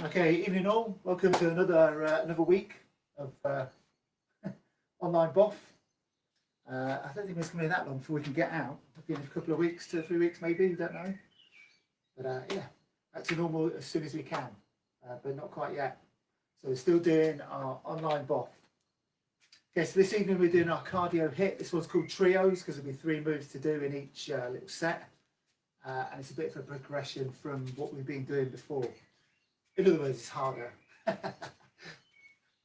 Okay, evening all. Welcome to another week of online BOF. I don't think it's going to be that long before we can get out. Maybe in a couple of weeks, 2 or 3 weeks maybe, we don't know. But yeah, back to normal as soon as we can, but not quite yet. So we're still doing our online BOF. Okay, so this evening we're doing our Cardio HIIT. This one's called trios because there'll be 3 moves to do in each little set. And it's a bit of a progression from what we've been doing before. In other words, it's harder.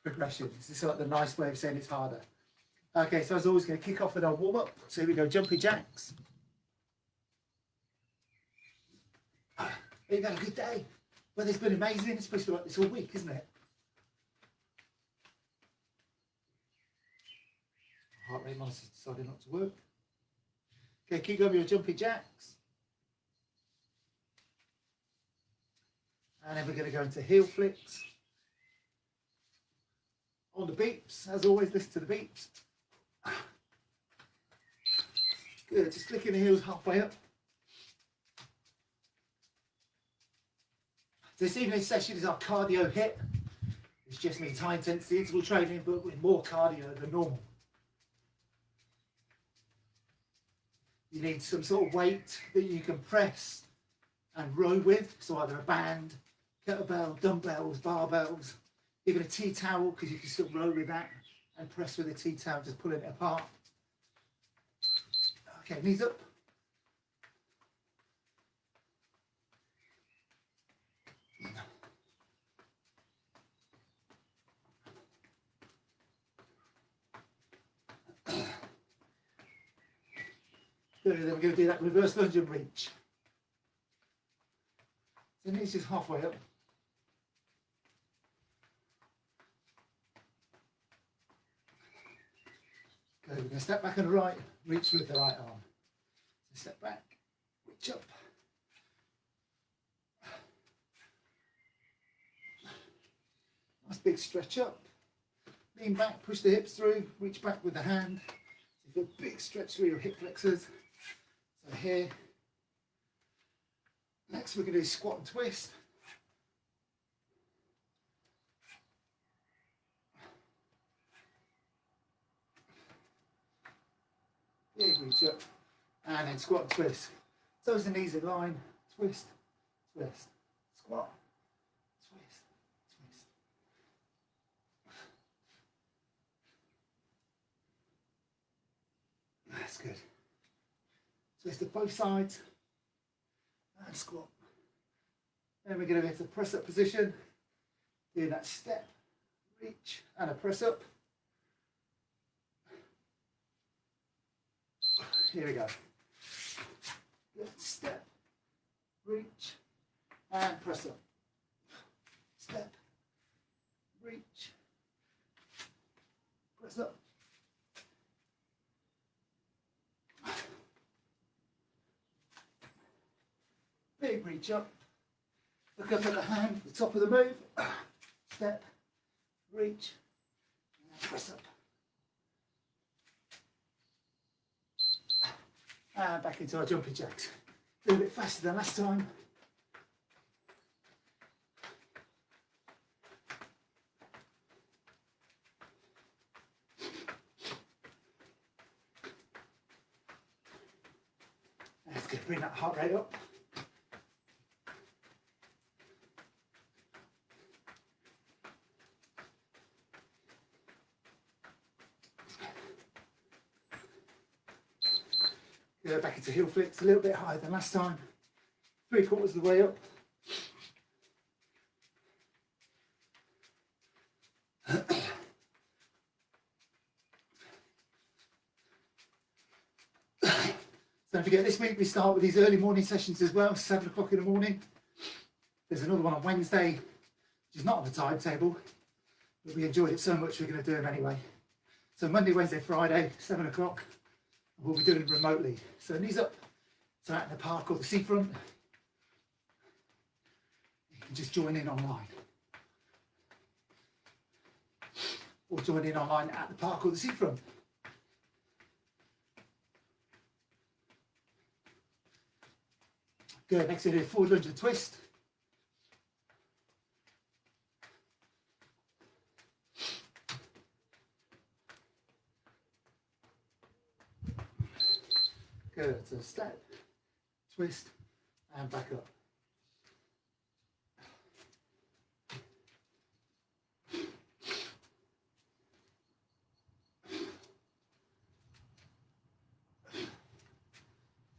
Progression. This is like the nice way of saying it's harder. Okay, so as always, going to kick off with our warm up. So here we go, jumpy jacks. You've had a good day. Weather's been amazing. It's supposed to be like this all week, isn't it? Heart rate monitor's decided not to work. Okay, keep going with your jumpy jacks. And then we're going to go into heel flicks. On the beeps, as always, listen to the beeps. Good, just flicking the heels halfway up. This evening's session is our Cardio HIIT. It's just means high intensity interval training, but with more cardio than normal. You need some sort of weight that you can press and row with, so either a band, kettlebell, dumbbells, barbells, even a tea towel, because you can still row with that and press with a tea towel, just pulling it apart. Okay, knees up. Good, then we're going to do that reverse lunge and reach. So knees just halfway up. Good, we're going to step back on the right, reach with the right arm. So step back, reach up. Nice big stretch up. Lean back, push the hips through, reach back with the hand. So you've got a big stretch through your hip flexors. So here. Next we're going to do squat and twist. Big reach up. And then squat and twist. Toes and knees in line. Twist, twist, squat, twist, twist. That's good. Twist at both sides. And squat. Then we're going to go into press up position, doing that step, reach, and a press up. Here we go. Good. Step, reach, and press up. Step, reach, press up. Big reach up, look up at the hand, the top of the move, step, reach, and press up. And back into our jumping jacks. Do a bit faster than last time. That's good, bring that heart rate up. Go back into heel flicks, a little bit higher than last time. 3/4 of the way up. Don't forget, this week we start with these early morning sessions as well, 7 o'clock in the morning. There's another one on Wednesday, which is not on the timetable, but we enjoyed it so much we're going to do them anyway. So Monday, Wednesday, Friday, 7 o'clock. We'll be doing it remotely. So knees up, so out in the park or the seafront. You can just join in online. Or join in online at the park or the seafront. Good, next we do a forward lunge and twist. Good. So step, twist, and back up.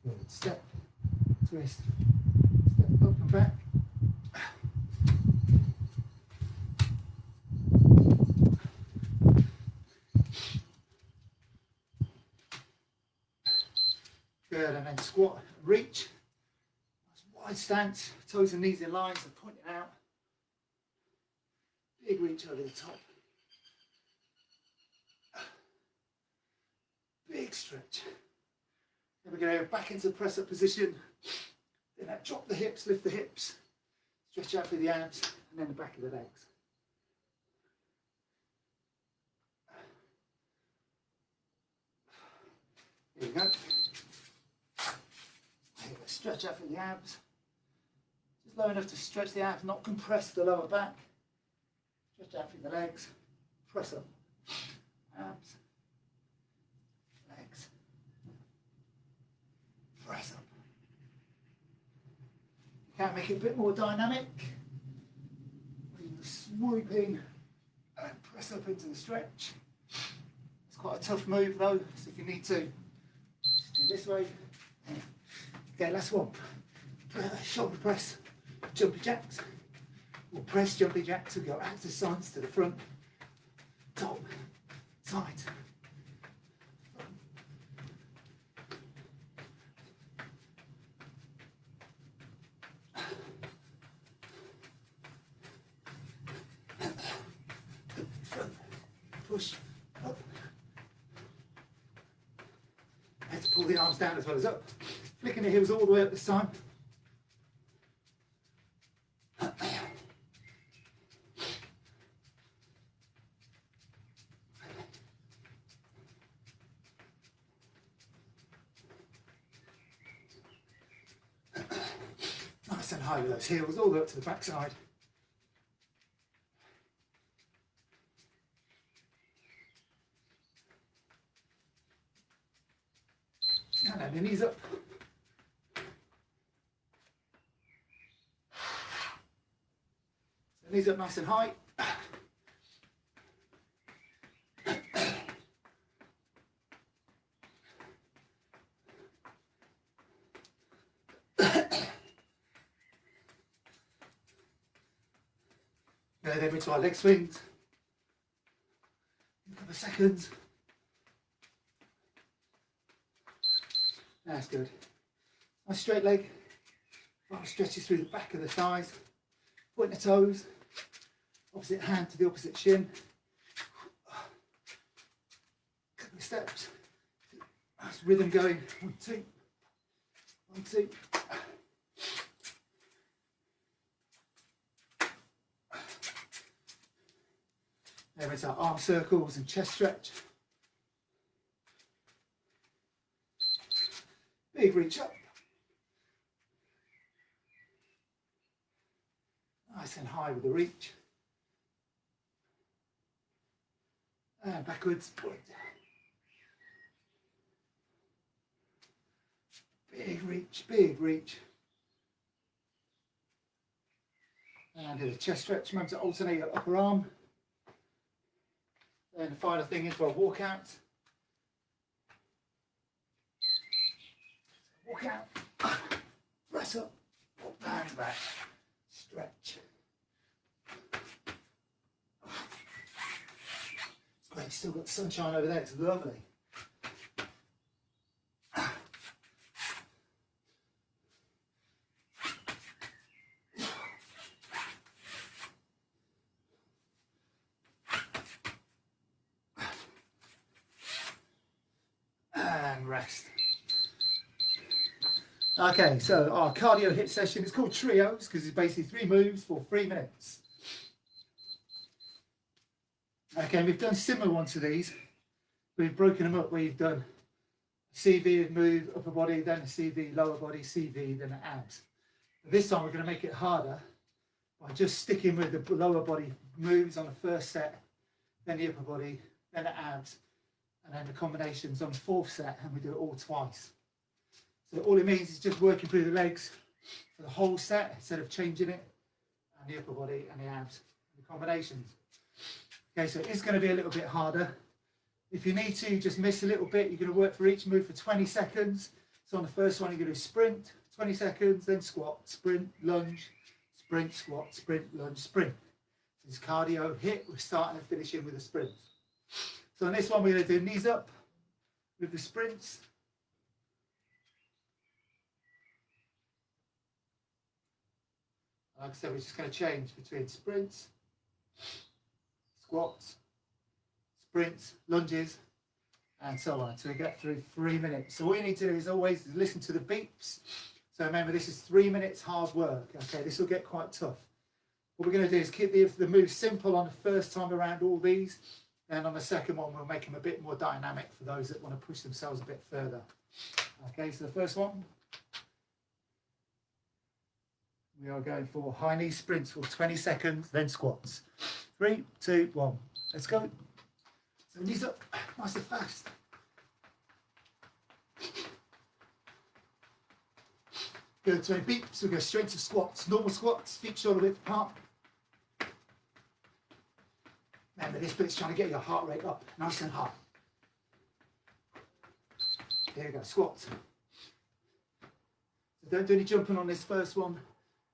Good. Step, twist, step up and back. Good, and then squat, reach. Wide stance, toes and knees in line, so pointing out. Big reach over the top. Big stretch. Then we're going to go back into the press up position. Then drop the hips, lift the hips. Stretch out through the abs and then the back of the legs. Here we go. Stretch out through the abs. Just low enough to stretch the abs, not compress the lower back. Stretch out through the legs. Press up. Abs. Legs. Press up. You can make it a bit more dynamic. Swooping and press up into the stretch. It's quite a tough move though, so if you need to, just do this way. Okay, last one. Shoulder press, jumpy jacks. We'll press jumpy jacks, we'll go out to sides, to the front, top, side, front. Front, push, up. I had to pull the arms down as well as up. Flicking the heels all the way up this time. Nice and high with those heels all the way up to the back side. And then the knees up. Knees up nice and high. Then into our leg swings. A couple of seconds. That's good. Nice straight leg. Arm stretches through the back of the thighs. Point the toes. Opposite hand to the opposite shin. Couple of steps. Nice rhythm going. 1, 2. 1, 2. There is our arm circles and chest stretch. Big reach up. Nice and high with the reach. And backwards, point. Big reach, big reach. And do the chest stretch. Remember to alternate your upper arm. And the final thing is our walk out. Walk out. Press up. And back. Stretch. Great, still got the sunshine over there, it's lovely. And rest. Okay, so our cardio HIIT session is called trios because it's basically 3 moves for 3 minutes. Okay, we've done similar ones to these. We've broken them up where you've done CV move, upper body, then a CV, lower body, CV, then the abs. But this time we're going to make it harder by just sticking with the lower body moves on the first set, then the upper body, then the abs, and then the combinations on the 4th set, and we do it all twice. So all it means is just working through the legs for the whole set instead of changing it, and the upper body and the abs, and the combinations. Okay, so it's going to be a little bit harder. If you need to, just miss a little bit. You're going to work for each move for 20 seconds. So on the first one, you're going to do sprint, 20 seconds, then squat, sprint, lunge, sprint, squat, sprint, lunge, sprint. This is cardio HIIT. We're starting and finishing with a sprint. So on this one, we're going to do knees up with the sprints. Like I said, we're just going to change between sprints, squats, sprints, lunges, and so on, to get through 3 minutes. So all you need to do is always listen to the beeps. So remember, this is 3 minutes hard work. Okay, this will get quite tough. What we're going to do is keep the moves simple on the first time around all these. Then on the second one, we'll make them a bit more dynamic for those that want to push themselves a bit further. Okay, so the first one, we are going for high knee sprints for 20 seconds, then squats. 3, 2, 1, let's go. So knees up, nice and fast. Good, so beeps, we go straight to squats. Normal squats, feet shoulder width apart. Remember, this bit's trying to get your heart rate up, nice and high. There you go, squats. So don't do any jumping on this first one.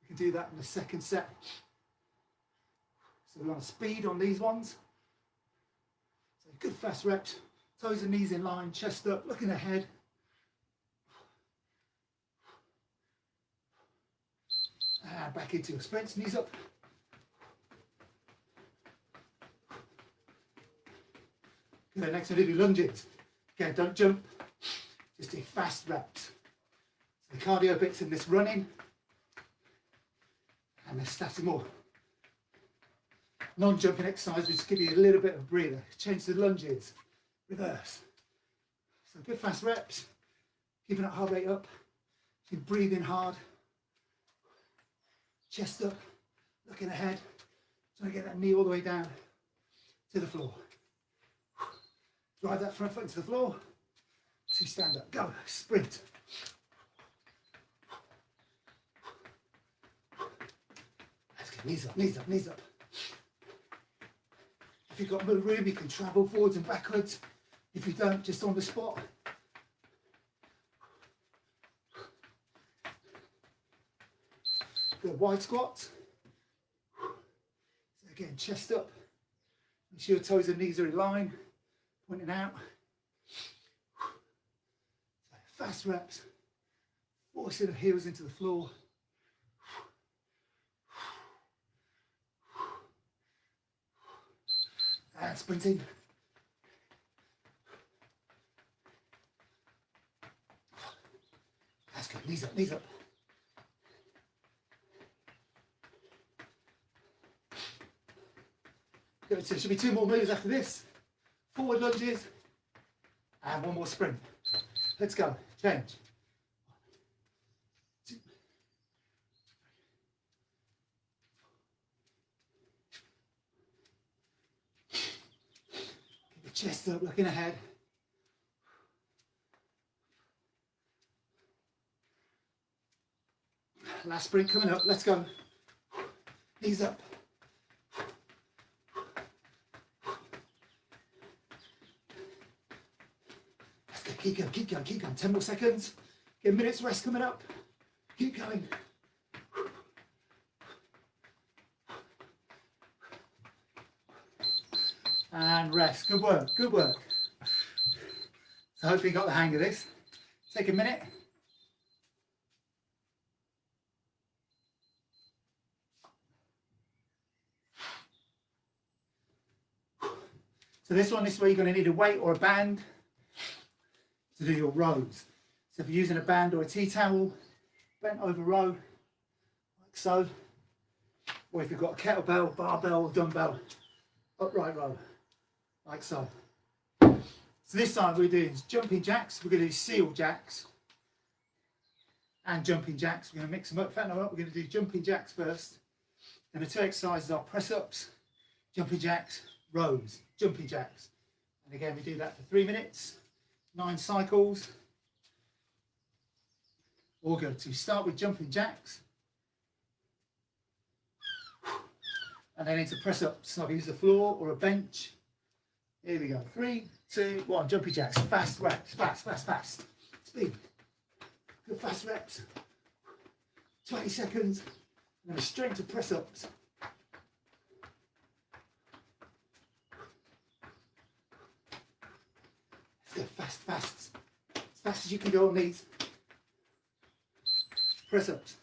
You can do that in the second set. So we're on speed on these ones. So good fast reps, toes and knees in line, chest up, looking ahead. And back into your sprints, knees up. Good, next one, we do lunges. Again, don't jump, just do fast reps. So the cardio bits in this running, and the static more. Non-jumping exercise, which give you a little bit of a breather. Change to the lunges, reverse. So good fast reps, keeping that heart rate up. You can breathe in hard. Chest up, looking ahead. Trying to get that knee all the way down to the floor. Drive that front foot into the floor. So stand up, go, sprint. That's good, knees up, knees up, knees up. If you've got more room, you can travel forwards and backwards. If you don't, just on the spot. Good, wide squats. So again, chest up. Make sure your toes and knees are in line, pointing out. So fast reps, forcing the heels into the floor. And sprinting. That's good, knees up, knees up. Good, so there should be 2 more moves after this. Forward lunges, and 1 more sprint. Let's go, change. 1, 2, 3. Keep the chest up, looking ahead. Last sprint coming up, let's go. Knees up. Keep going, keep going, keep going. 10 more seconds. Get a minute's rest coming up. Keep going. And rest. Good work, good work. So hopefully you got the hang of this. Take a minute. So this is where you're going to need a weight or a band to do your rows. So if you're using a band or a tea towel, bent over row, like so. Or if you've got a kettlebell, barbell, dumbbell, upright row, like so. So this time we're doing jumping jacks. We're going to do seal jacks and jumping jacks. We're going to mix them up. In fact, no, we're going to do jumping jacks first. And the 2 exercises are press ups, jumping jacks, rows, jumping jacks. And again, we do that for 3 minutes. 9 cycles. All good. So you start with jumping jacks. And then into press ups. So I've used the floor or a bench. Here we go. 3, 2, 1. Jumping jacks. Fast reps. Fast, fast, fast. Speed. Good fast reps. 20 seconds. And then straight to press ups. Let's go fast, fast. As fast as you can go on these. Press ups.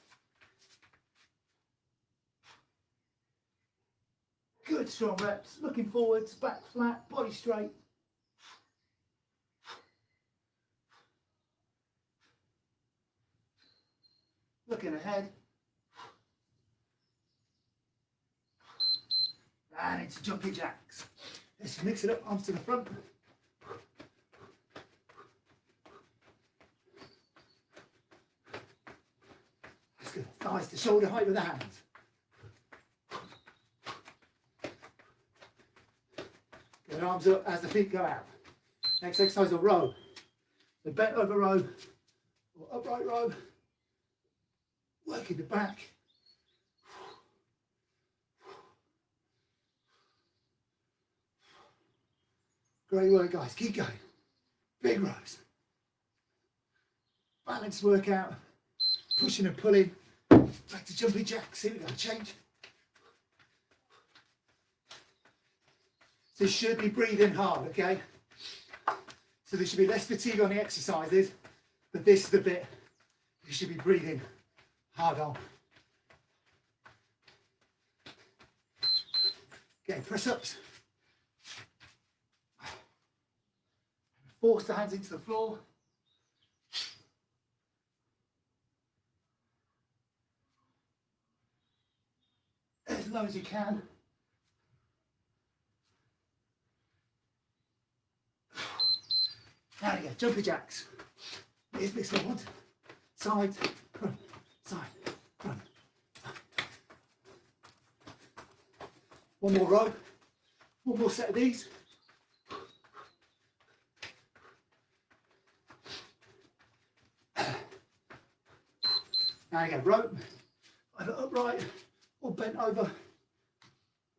Good strong reps. Looking forwards, back flat, body straight. Looking ahead. And into jumping jacks. Let's mix it up, arms to the front. That's good. Thighs to shoulder height with the hands. Get arms up as the feet go out. Next exercise will row. So bent over row or upright row. Working the back. Great work, guys. Keep going. Big rows. Balance workout. Pushing and pulling. Back to jumping jacks. Here we go. Change. So you should be breathing hard, okay? So there should be less fatigue on the exercises, but this is the bit you should be breathing hard on. Okay, press ups. Force the hands into the floor. As low as you can. There we go, jumping jacks. Here's this one. Side, front, side, front. One more row. One more set of these. Now you go, rope, either upright or bent over,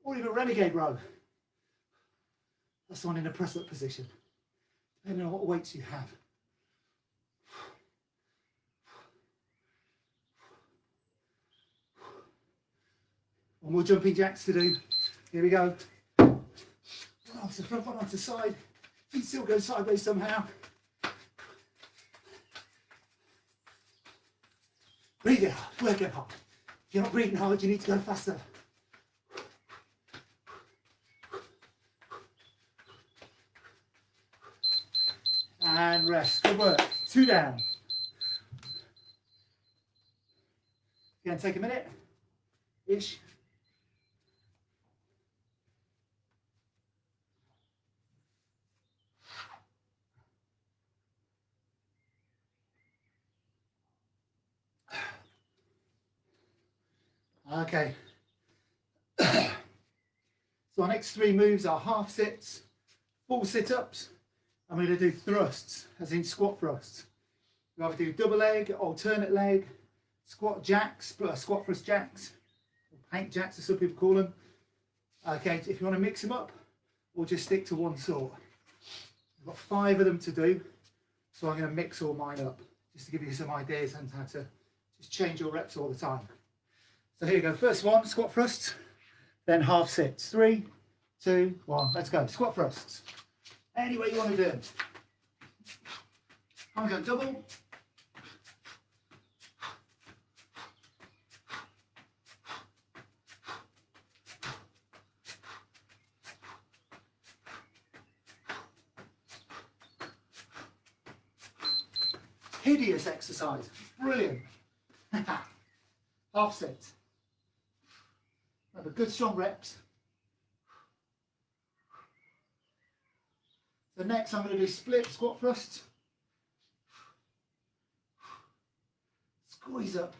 or even renegade row. That's the one in a press up position, depending on what weights you have. One more jumping jacks to do. Here we go. One arm to the front, one arm to the side. Feet still go sideways somehow. Breathe it hard, work it hard. If you're not breathing hard, you need to go faster. And rest, good work. 2 down. Again, take a minute-ish. Okay. So our next 3 moves are half sits, full sit-ups. I'm going to do thrusts, as in squat thrusts. We either do double leg, alternate leg, squat jacks, squat thrust jacks, or paint jacks as some people call them. Okay, if you want to mix them up, or just stick to one sort. I've got 5 of them to do, so I'm going to mix all mine up, just to give you some ideas on how to just change your reps all the time. So here we go, first one, squat thrusts, then half sits. 3, 2, 1, let's go. Squat thrusts. Any way you want to do it. I'm going to go double. Hideous exercise, brilliant. Half sit. Have a good strong reps. So next I'm going to do split squat thrusts. Squeeze up,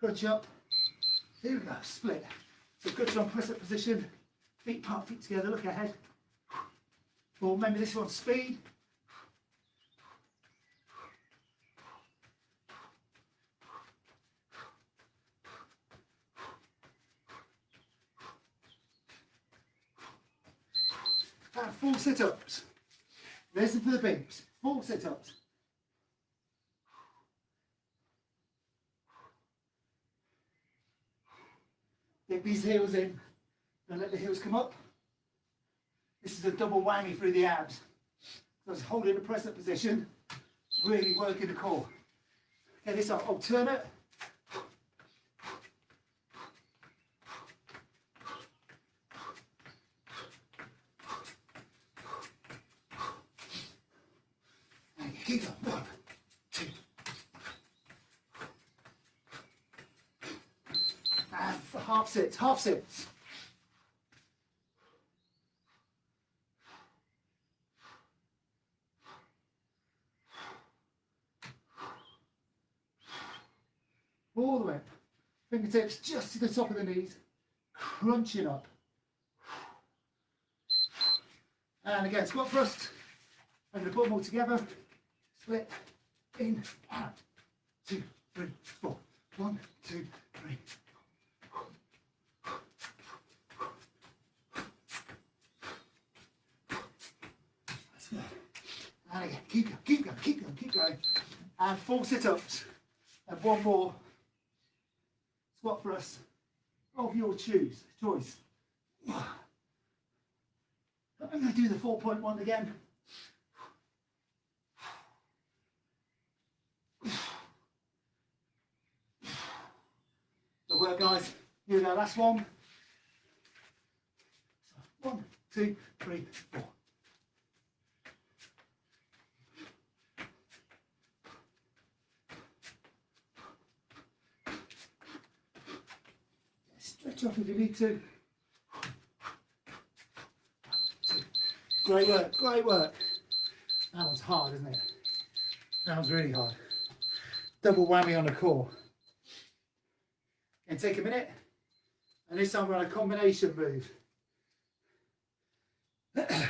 crunch up. Here we go, split. So good strong press up position. Feet apart, feet together, look ahead. Or remember this one's speed. And 4 sit-ups. Listen for the beeps. 4 sit-ups. Dig these heels in. Don't let the heels come up. This is a double whammy through the abs. So it's holding the press-up position, really working the core. Okay, this alternate. Keep going. 1, 2. And half sits, half sits. All the way up. Fingertips just to the top of the knees, crunching up. And again, squat thrust. I'm going to put them all together. Split, in, out. 2, 3, 4. 1, 2, 3. That's good. And again, keep going, keep going, keep going, keep going. And 4 sit-ups. And 1 more squat thrust of your choice. I'm going to do the 4.1 again. Good work, guys. Here we go, last one. 1, 2, 3, 4. Stretch off if you need to. 1, 2. Great work, great work. That one's hard, isn't it? That one's really hard. Double whammy on the core. And take a minute. And this time we're on a combination move.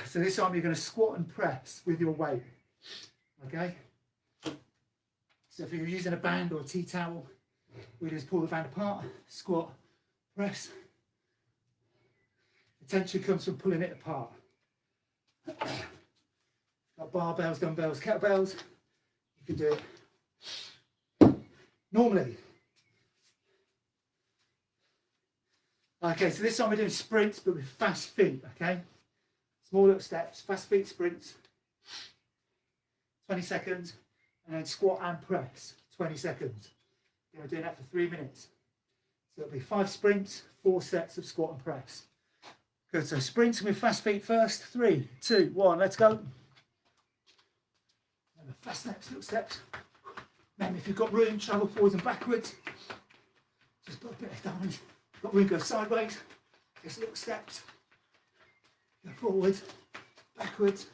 So this time you're going to squat and press with your weight. Okay? So if you're using a band or a tea towel, we just pull the band apart, squat, press. The tension comes from pulling it apart. Got barbells, dumbbells, kettlebells. You can do it normally. Okay, so this time we're doing sprints, but with fast feet, okay? Small little steps, fast feet sprints, 20 seconds, and then squat and press, 20 seconds. We're doing that for 3 minutes. So it'll be 5 sprints, 4 sets of squat and press. Good, so sprints with fast feet first. 3, 2, 1, let's go. And fast steps, little steps. Then if you've got room, travel forwards and backwards. Just put a bit of damage. Got room, go sideways. Just little steps. Go forwards, backwards.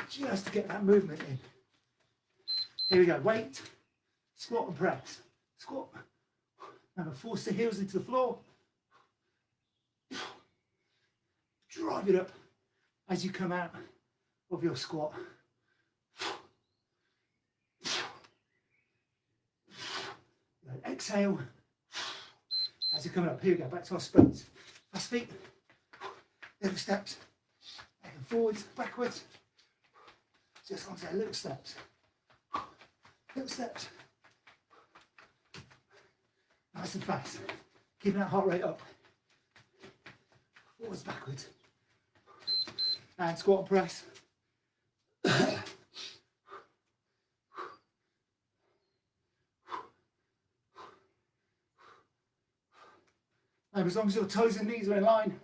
Just to get that movement in. Here we go, weight, squat and press. Squat. Remember, force the heels into the floor. Drive it up as you come out of your squat. Exhale as you're coming up. Here we go, back to our sprints. Fast feet, little steps, and forwards, backwards. Just onto their little steps. Little steps. Nice and fast. Keeping that heart rate up. Forwards, backwards. And squat and press. And as long as your toes and knees are in line,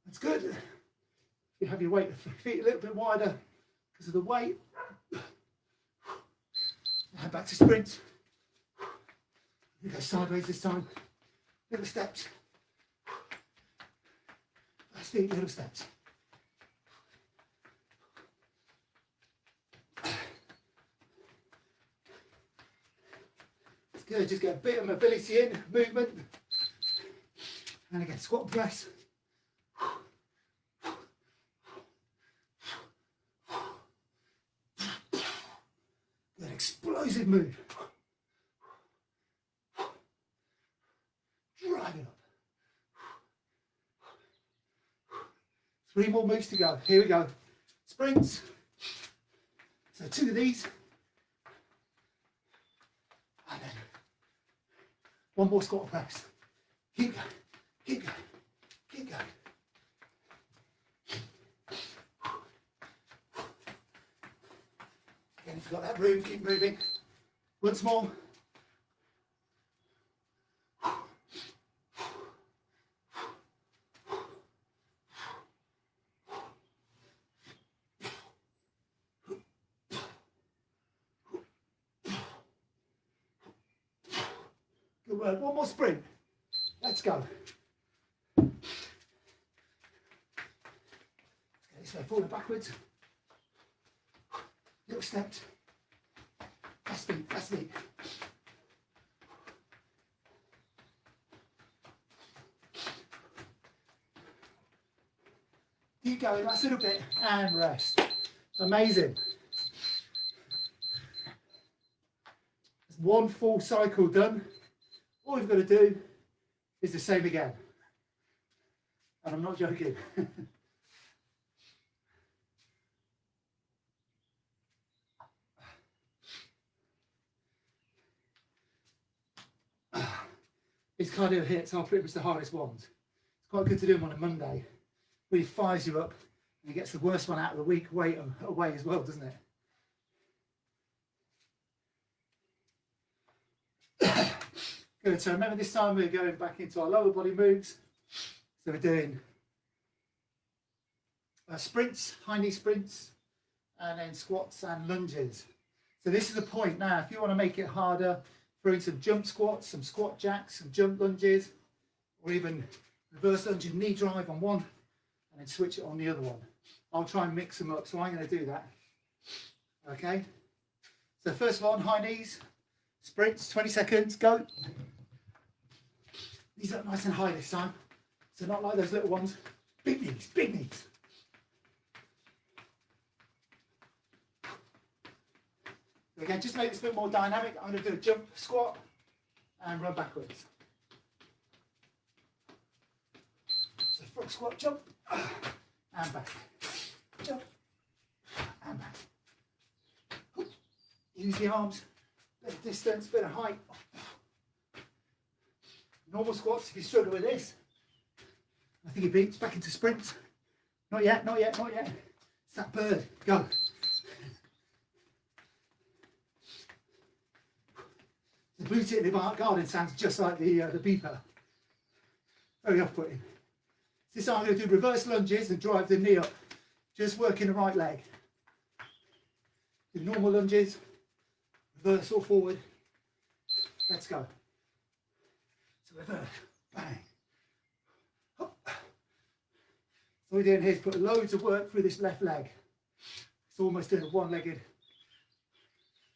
that's good. You have your weight, feet a little bit wider because of the weight. And back to sprints. You go sideways this time. Little steps. Fast feet, little steps. It's good, just get a bit of mobility in, movement. And again, squat and press. Good, explosive move. Drive it up. 3 more moves to go. Here we go. Sprints. So 2 of these. And then 1 more squat press. Keep going, keep going, keep going. Again, if you've got that room, keep moving. Once more. Good work. 1 more sprint. Let's go. Okay, this way, forward and backwards. Little steps. Fast feet, fast feet. Keep going, last little bit, and rest. Amazing. There's 1 full cycle done. All you've got to do is the same again. And I'm not joking. These cardio hits are pretty much the hardest ones. It's quite good to do them on a Monday. Really fires you up and it gets the worst one out of the week away as well, doesn't it? Good, so remember this time we're going back into our lower body moves. So we're doing sprints, high knee sprints, and then squats and lunges. So this is the point now, if you want to make it harder, throw in some jump squats, some squat jacks, some jump lunges, or even reverse lunge and knee drive on one, and then switch it on the other one. I'll try and mix them up, so I'm going to do that. Okay, so first one, high knees, sprints, 20 seconds, go. Knees up nice and high this time, so not like those little ones. Big knees, big knees. Again, just to make this a bit more dynamic, I'm going to do a jump squat and run backwards. So front squat, jump, and back. Jump, and back. Use the arms, bit of distance, bit of height. Normal squats, if you struggle with this, I think it beats back into sprints. Not yet, not yet, not yet. It's that bird, go. The blue tick in the garden sounds just like the beeper. Very off-putting. This time I'm going to do reverse lunges and drive the knee up. Just working the right leg. Do normal lunges, reverse or forward. Let's go. So reverse, bang. Hop. So what we're doing here is put loads of work through this left leg. It's almost doing a one-legged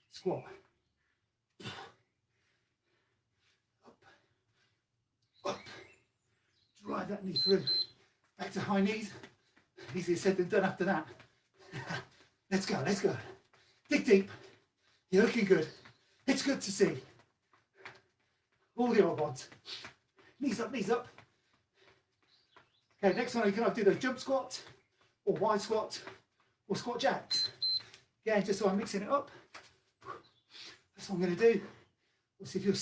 squat. Drive that knee through. Back to high knees. Easier said than done after that. Let's go, let's go. Dig deep. You're looking good. It's good to see. All the old ones. Knees up, knees up. Okay, next one you can either do those jump squats, or wide squats, or squat jacks. Again, just so I'm mixing it up. That's what I'm going to do. We'll see if you're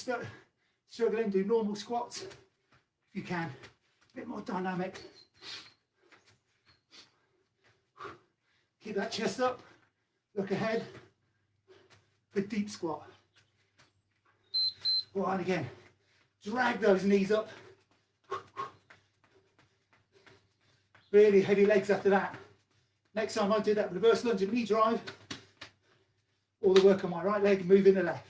struggling, do normal squats. If you can. A bit more dynamic. Keep that chest up, look ahead, good deep squat. All right, again, drag those knees up. Really heavy legs after that. Next time I do that reverse lunge and knee drive, all the work on my right leg, moving the left.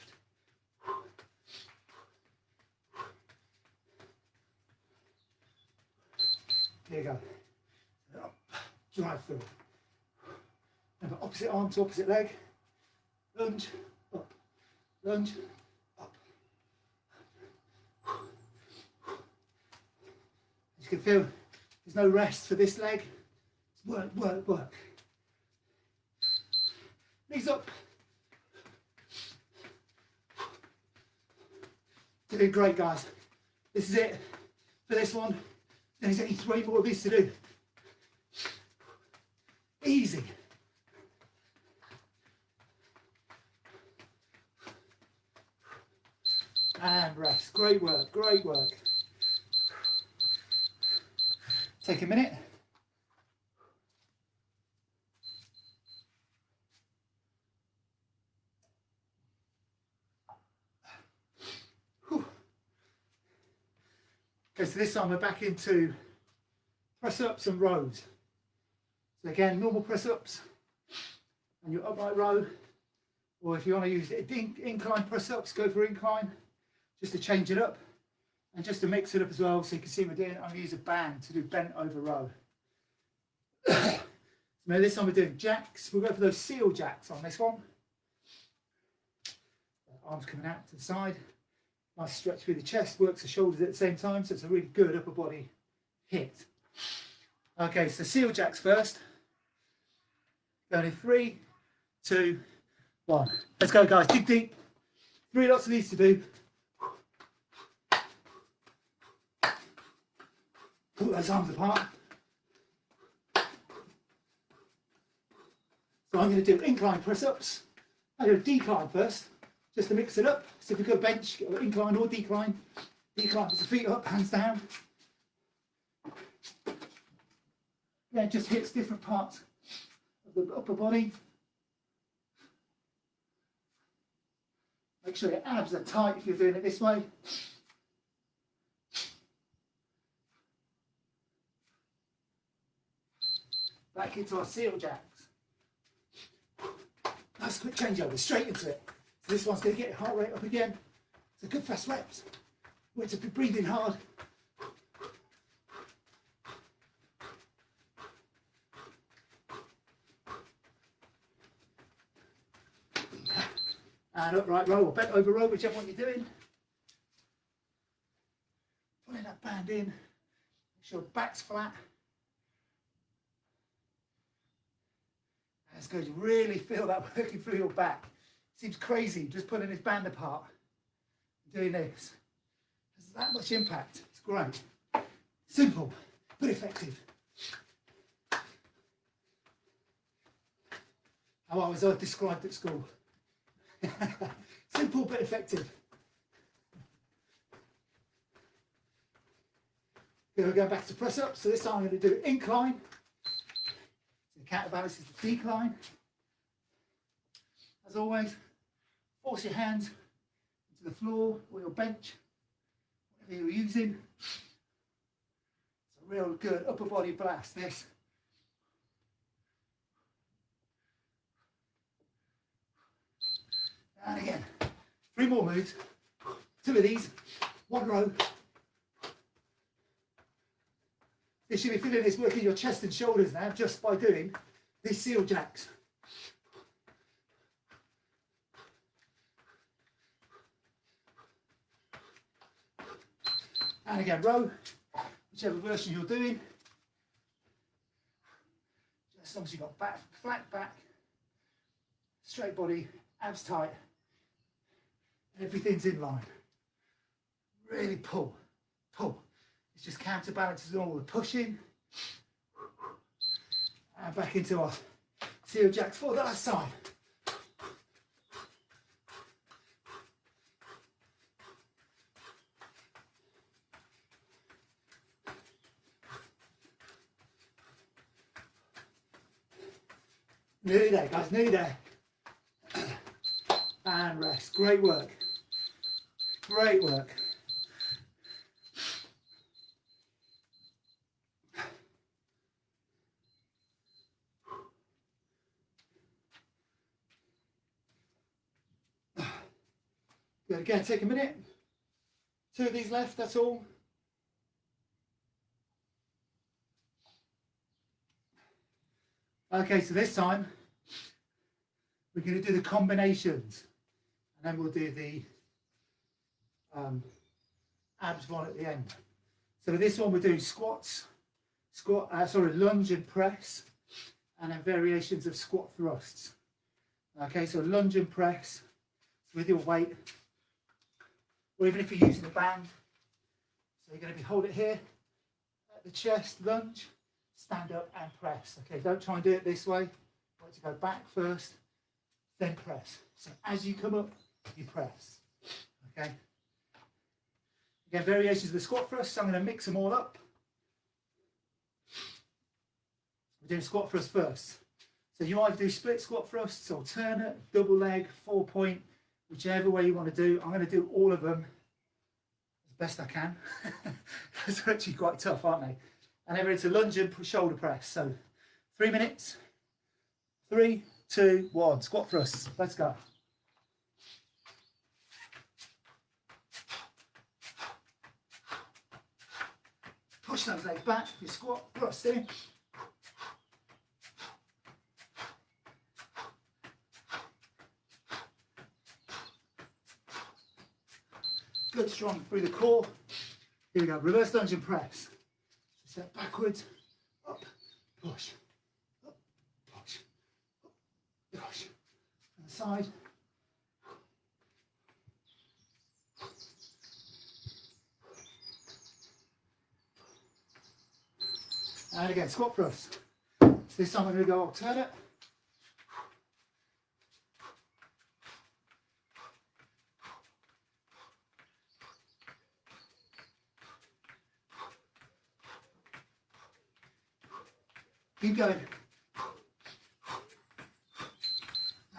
Here you go. Up, drive through. Remember, opposite arm to opposite leg. Lunge, up, lunge, up. As you can feel, there's no rest for this leg. It's work, work, work. Knees up. Doing great, guys. This is it for this one. There's only 3 more of these to do. Easy. And rest. Great work, great work. Take a minute. Whew. Okay, so this time we're back into press-ups and rows. So again, normal press-ups and your upright row, or if you want to use incline press-ups, go for incline, just to change it up and just to mix it up as well. So you can see we're doing, I'm going to use a band to do bent over row. So now this time we're doing jacks. We'll go for those seal jacks on this one. Arms coming out to the side. Nice stretch through the chest, works the shoulders at the same time, so it's a really good upper body hit. Okay, so seal jacks first. Going in 3, 2, 1. Let's go, guys. Dig deep. 3 lots of these to do. Pull those arms apart. So I'm going to do incline press-ups. I'm going to decline first, just to mix it up. So if you've got a bench, get incline or decline. Decline with the feet up, hands down. Yeah, it just hits different parts of the upper body. Make sure your abs are tight if you're doing it this way. Back into our seal jacks. Nice quick changeover, straight into it. So this one's going to get your heart rate up again. It's a good fast reps. Want to be breathing hard. And upright row or bent over row, whichever one you're doing. Pulling that band in. Make sure back's flat. That's good. You really feel that working through your back. Seems crazy just pulling this band apart and doing this. There's that much impact. It's great. Simple but effective. How I was described at school. Simple but effective. Here we go back to press up. So this time I'm going to do incline. So the counterbalance is the decline. As always, force your hands into the floor or your bench, whatever you're using. It's a real good upper body blast, this. And again, 3 more moves, 2 of these, 1 row. You should be feeling this working your chest and shoulders now just by doing these seal jacks. And again, row, whichever version you're doing. Just as long as you've got back, flat back, straight body, abs tight, everything's in line. Really pull, pull. It's just counterbalances all the pushing. And back into our seal jacks for the last time. Nearly there, guys, nearly there. And rest. Great work. Great work. Good, again, take a minute. 2 of these left, that's all. Okay, so this time we're going to do the combinations, and then we'll do the abs one at the end. So with this one we're doing squats, lunge and press, and then variations of squat thrusts. Okay, so lunge and press with your weight, or even if you're using a band. So you're going to hold it here at the chest, lunge, stand up and press. Okay, don't try and do it this way. I want to go back first, then press. So as you come up, you press. Okay. Again, variations of the squat thrust, so I'm going to mix them all up. We're doing squat thrust first. So you either do split squat thrusts, alternate, double leg, 4-point, whichever way you want to do. I'm going to do all of them as best I can. They're actually quite tough, aren't they? And then we're into lunge and shoulder press. So 3 minutes. 3, 2, 1. Squat thrusts. Let's go. Push those legs back. You squat, thrust in. Good, strong through the core. Here we go. Reverse lunge and press. Step backwards, up, push, up, push, up, push. On the side. And again, squat thrust. So this time I'm going to go alternate. Keep going.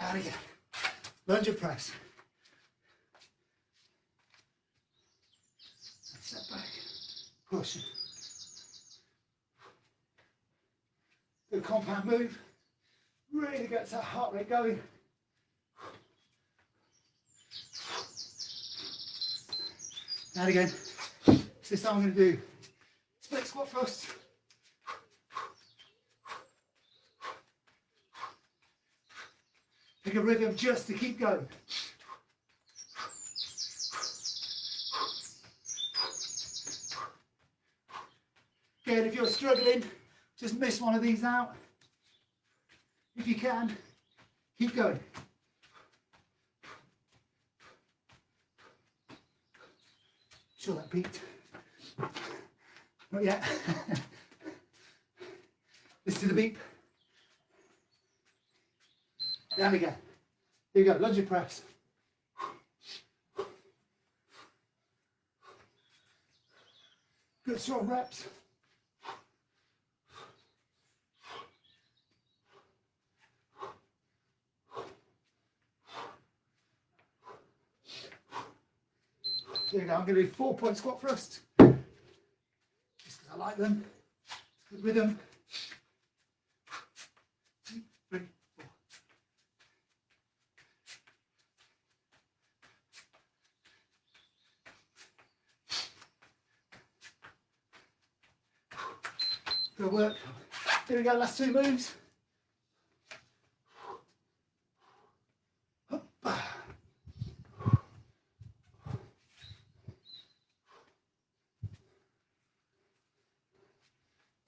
And again. Lunge and press. Step back. Push. Good compound move. Really gets that heart rate going. And again. So this time I'm going to do split squat thrust. Pick a rhythm just to keep going. Again, if you're struggling, just miss one of these out. If you can, keep going. Sure that peaked. Not yet. Listen to the beep. Down again. Here we go, lunge and press. Good strong reps. Here we go, I'm going to do 4-point squat thrust. Just because I like them. Good rhythm. 2, 3, 4. Good work. Here we go, last 2 moves.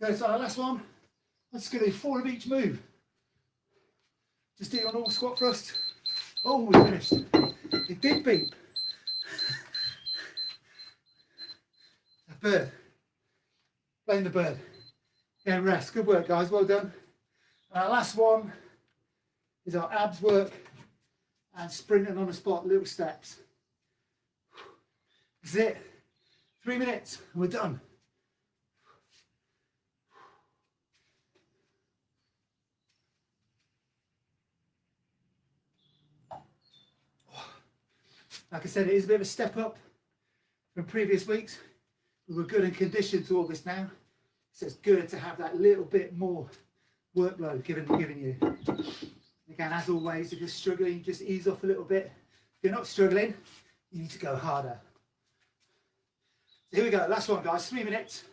Go to our last one. I'm just going to do 4 of each move. Just do it on all squat thrust. Oh, we finished. It did beep. A bird. Playing the bird. Yeah, rest. Good work, guys. Well done. And our last one is our abs work and sprinting on the spot, little steps. That's it. 3 minutes and we're done. Like I said, it is a bit of a step up from previous weeks. We're good and conditioned to all this now. So it's good to have that little bit more workload given you. Again, as always, if you're struggling, just ease off a little bit. If you're not struggling, you need to go harder. So here we go, last one, guys. 3 minutes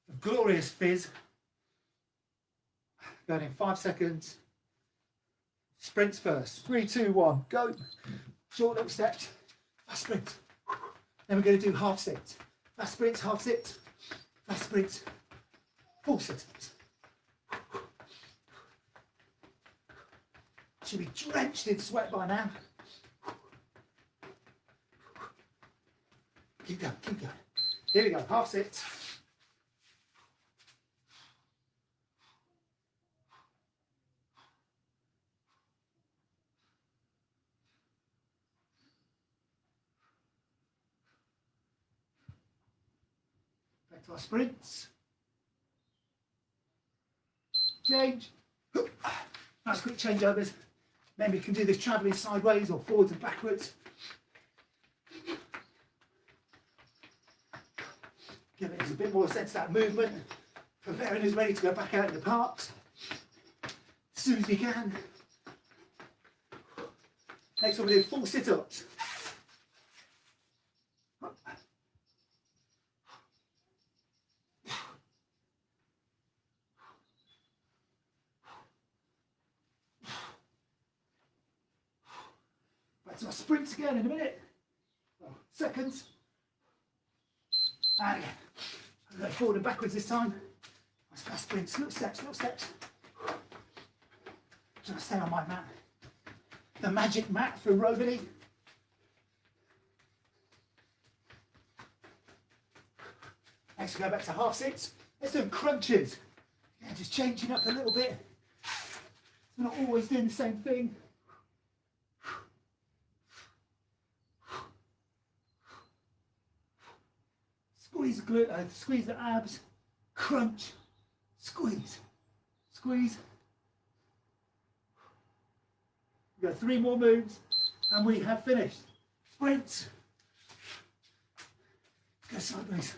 of glorious fizz. Going in 5 seconds. Sprints first. 3, 2, 1, go. Short little steps, fast sprint. Then we're going to do half sit. Fast sprints, half sit, fast sprints, full sit-ups. Should be drenched in sweat by now. Keep going, keep going. Here we go, half sit. to our sprints. Change. Nice quick changeovers. Maybe you can do this travelling sideways or forwards and backwards. Give it a bit more sense of that movement. Preparing us ready to go back out in the parks as soon as we can. Next one we do 4 sit-ups. Back to our sprints again in a minute. Seconds. And again. I'm going forward and backwards this time. Nice fast sprints, little steps, little steps. Trying to stay on my mat. The magic mat for aerobically. Next we go back to half sits. Let's do crunches. Yeah, just changing up a little bit. We're not always doing the same thing. Squeeze the glute, squeeze the abs, crunch, squeeze, squeeze. We've got 3 more moves and we have finished. Sprints. Go sideways.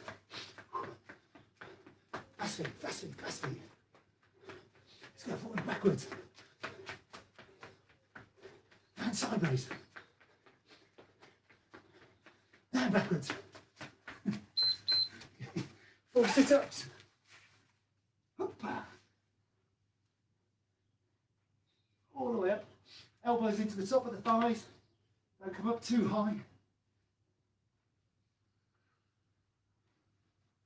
Fast feet, fast feet, fast feet. Let's go forward and backwards. And sideways. And backwards. 4 sit-ups. All the way up. Elbows into the top of the thighs. Don't come up too high.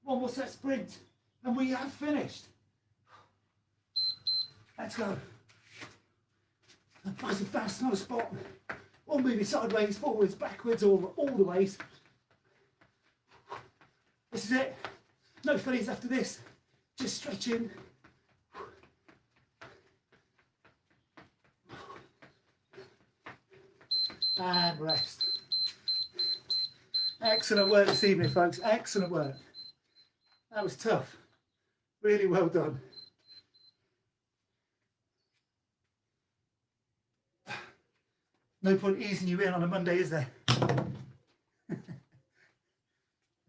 1 more set sprint. And we have finished. Let's go. Nice and fast, not a spot. Or moving sideways, forwards, backwards, or all the ways. This is it. No funnies after this. Just stretching. And rest. Excellent work this evening, folks. Excellent work. That was tough. Really well done. No point easing you in on a Monday, is there?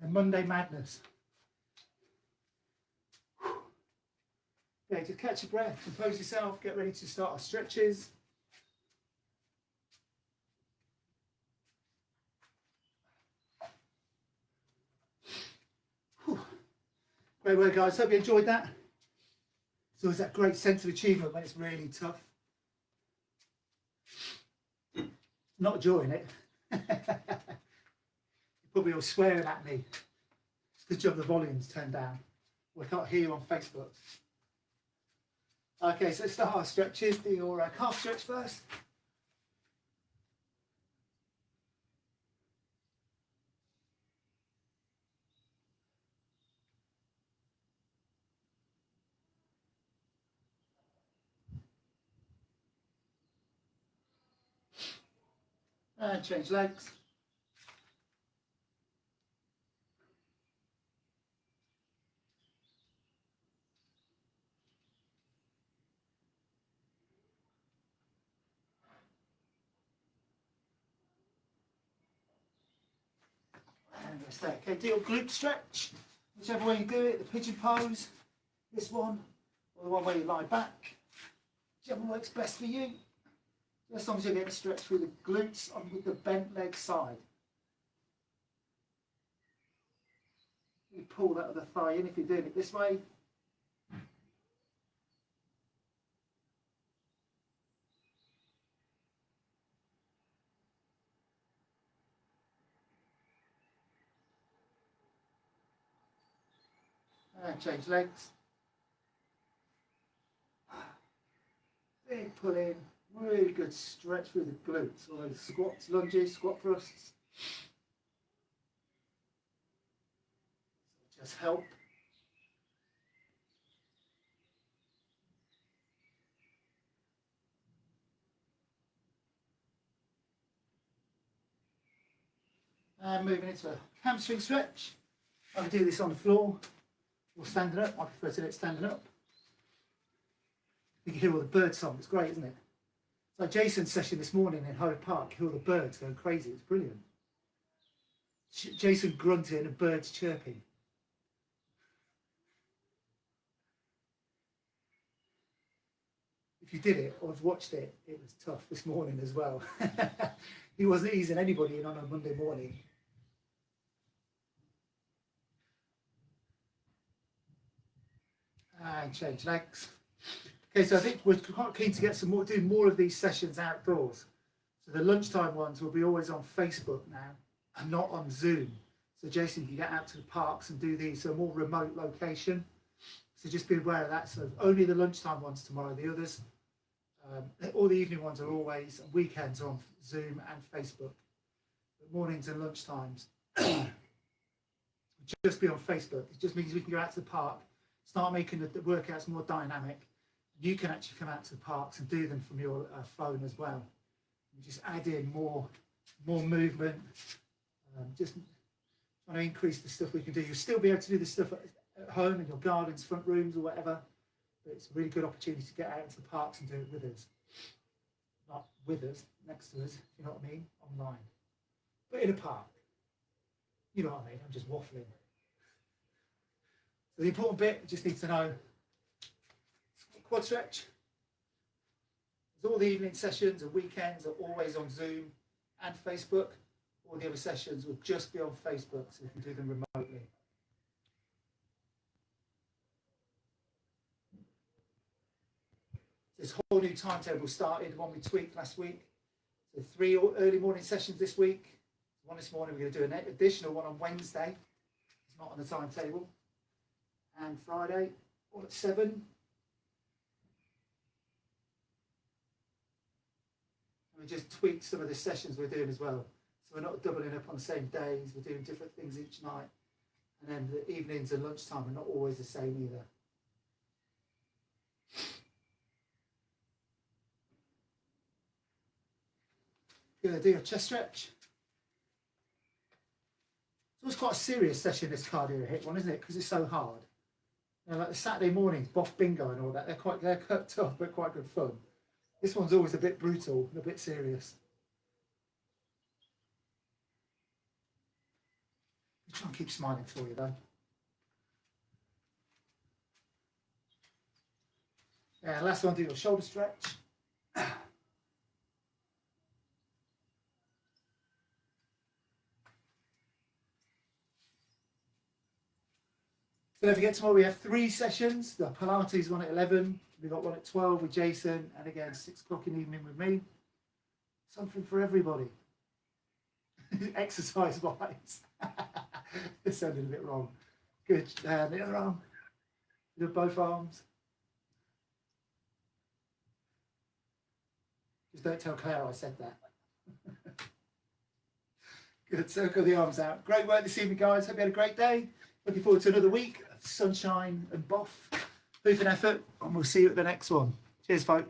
A Monday madness. Okay, just catch your breath, compose yourself, get ready to start our stretches. Whew. Great work, guys. Hope you enjoyed that. It's always that great sense of achievement when it's really tough. Not enjoying it. You're probably all swearing at me. It's because the volume's turned down. We can't hear you on Facebook. Okay, so let's start our stretches. Do your calf stretch first. And change legs. And rest there. Okay, do your glute stretch. Whichever way you do it, the pigeon pose, this one, or the one where you lie back. Whichever works best for you. As long as you're getting a stretch through the glutes on with the bent leg side. You pull that other thigh in if you're doing it this way. And change legs. Big pull in. Really good stretch through the glutes. All those squats, lunges, squat thrusts. Just help. And moving into a hamstring stretch. I can do this on the floor. or standing up. I prefer to do it standing up. You can hear all the bird song. It's great, isn't it? It's like Jason's session this morning in Hove Park. You hear all the birds going crazy. It's brilliant. Jason grunting and birds chirping. If you did it or have watched it, it was tough this morning as well. He wasn't easing anybody in on a Monday morning. And change legs. Okay, so I think we're quite keen to get some more, do more of these sessions outdoors. So the lunchtime ones will be always on Facebook now and not on Zoom. So Jason can get out to the parks and do these, so a more remote location. So just be aware of that. So only the lunchtime ones tomorrow, the others, all the evening ones are always, and weekends are on Zoom and Facebook. But mornings and lunchtimes will just be on Facebook. It just means we can go out to the park, start making the workouts more dynamic. You can actually come out to the parks and do them from your phone as well. You just add in more movement, just trying to increase the stuff we can do. You'll still be able to do this stuff at home in your gardens, front rooms or whatever, but it's a really good opportunity to get out into the parks and do it with us. Not with us, next to us, you know what I mean, online. But in a park. You know what I mean, I'm just waffling. So the important bit, you just need to know, quad stretch. All the evening sessions and weekends are always on Zoom and Facebook. All the other sessions will just be on Facebook, so you can do them remotely. This whole new timetable started, one we tweaked last week. So 3 early morning sessions this week. One this morning, we're going to do an additional one on Wednesday. It's not on the timetable. And Friday, all at 7. We just tweaked some of the sessions we're doing as well. So we're not doubling up on the same days. We're doing different things each night. And then the evenings and lunchtime are not always the same either. Going to do a chest stretch. It's always quite a serious session, this cardio HIIT one, isn't it? Because it's so hard. You know, like the Saturday mornings, boff bingo and all that, they're quite tough, but quite good fun. This one's always a bit brutal and a bit serious. I'll try and keep smiling for you though. Yeah, last one, do your shoulder stretch. So don't forget, tomorrow we have 3 sessions. The Pilates one at 11. We've got one at 12 with Jason, and again 6 o'clock in the evening with me. Something for everybody. Exercise wise. It sounded a bit wrong. Good. The other arm. Do both arms. Just don't tell Claire I said that. Good. Circle the arms out. Great work this evening, guys. Hope you had a great day. Looking forward to another week of sunshine and boff. Proof and effort, and we'll see you at the next one. Cheers, folks.